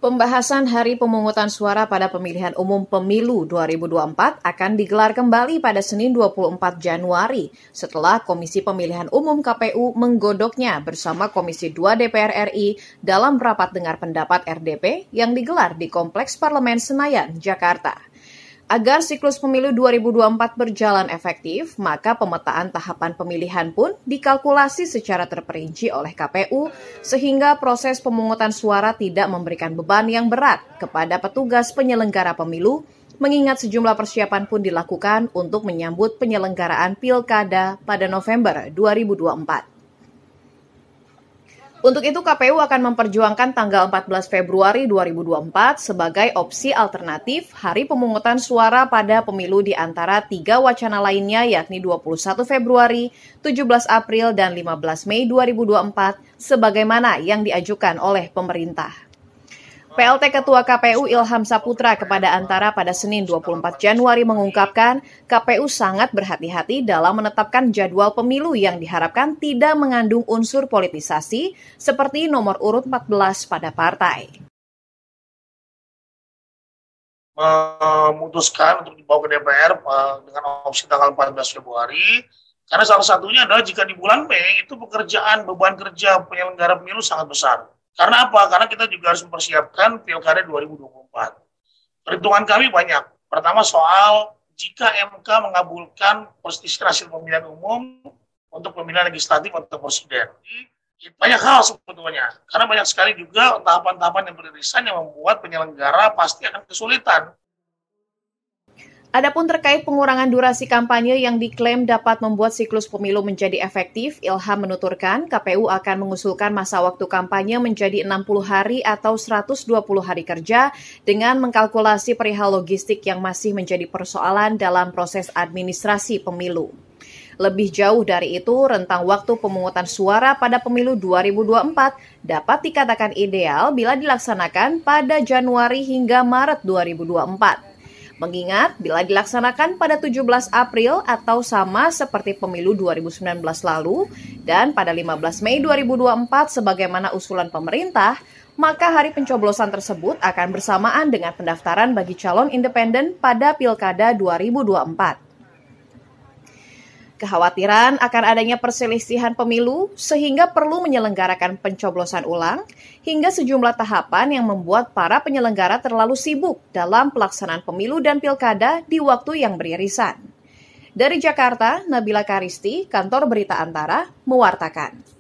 Pembahasan hari pemungutan suara pada pemilihan umum pemilu 2024 akan digelar kembali pada Senin 24 Januari setelah Komisi Pemilihan Umum KPU menggodoknya bersama Komisi 2 DPR RI dalam rapat dengar pendapat RDP yang digelar di Kompleks Parlemen Senayan, Jakarta. Agar siklus pemilu 2024 berjalan efektif, maka pemetaan tahapan pemilihan pun dikalkulasi secara terperinci oleh KPU sehingga proses pemungutan suara tidak memberikan beban yang berat kepada petugas penyelenggara pemilu, mengingat sejumlah persiapan pun dilakukan untuk menyambut penyelenggaraan Pilkada pada November 2024. Untuk itu, KPU akan memperjuangkan tanggal 14 Februari 2024 sebagai opsi alternatif hari pemungutan suara pada pemilu di antara tiga wacana lainnya, yakni 21 Februari, 17 April, dan 15 Mei 2024, sebagaimana yang diajukan oleh pemerintah. PLT Ketua KPU Ilham Saputra kepada Antara pada Senin 24 Januari mengungkapkan KPU sangat berhati-hati dalam menetapkan jadwal pemilu yang diharapkan tidak mengandung unsur politisasi seperti nomor urut 14 pada partai. Memutuskan untuk dibawa ke DPR dengan opsi tanggal 14 Februari, karena salah satunya adalah jika di bulan Mei itu beban kerja penyelenggara pemilu sangat besar. Karena apa? Karena kita juga harus mempersiapkan Pilkada 2024. Perhitungan kami banyak. Pertama soal jika MK mengabulkan perselisihan hasil pemilihan umum untuk pemilihan legislatif atau presiden. Banyak hal sebetulnya. Karena banyak sekali juga tahapan-tahapan yang beririsan yang membuat penyelenggara pasti akan kesulitan. Adapun terkait pengurangan durasi kampanye yang diklaim dapat membuat siklus pemilu menjadi efektif, Ilham menuturkan KPU akan mengusulkan masa waktu kampanye menjadi 60 hari atau 120 hari kerja dengan mengkalkulasi perihal logistik yang masih menjadi persoalan dalam proses administrasi pemilu. Lebih jauh dari itu, rentang waktu pemungutan suara pada pemilu 2024 dapat dikatakan ideal bila dilaksanakan pada Januari hingga Maret 2024. Mengingat bila dilaksanakan pada 17 April atau sama seperti pemilu 2019 lalu dan pada 15 Mei 2024 sebagaimana usulan pemerintah, maka hari pencoblosan tersebut akan bersamaan dengan pendaftaran bagi calon independen pada Pilkada 2024. Kekhawatiran akan adanya perselisihan pemilu sehingga perlu menyelenggarakan pencoblosan ulang hingga sejumlah tahapan yang membuat para penyelenggara terlalu sibuk dalam pelaksanaan pemilu dan pilkada di waktu yang beririsan. Dari Jakarta, Nabila Karisti, Kantor Berita Antara, mewartakan.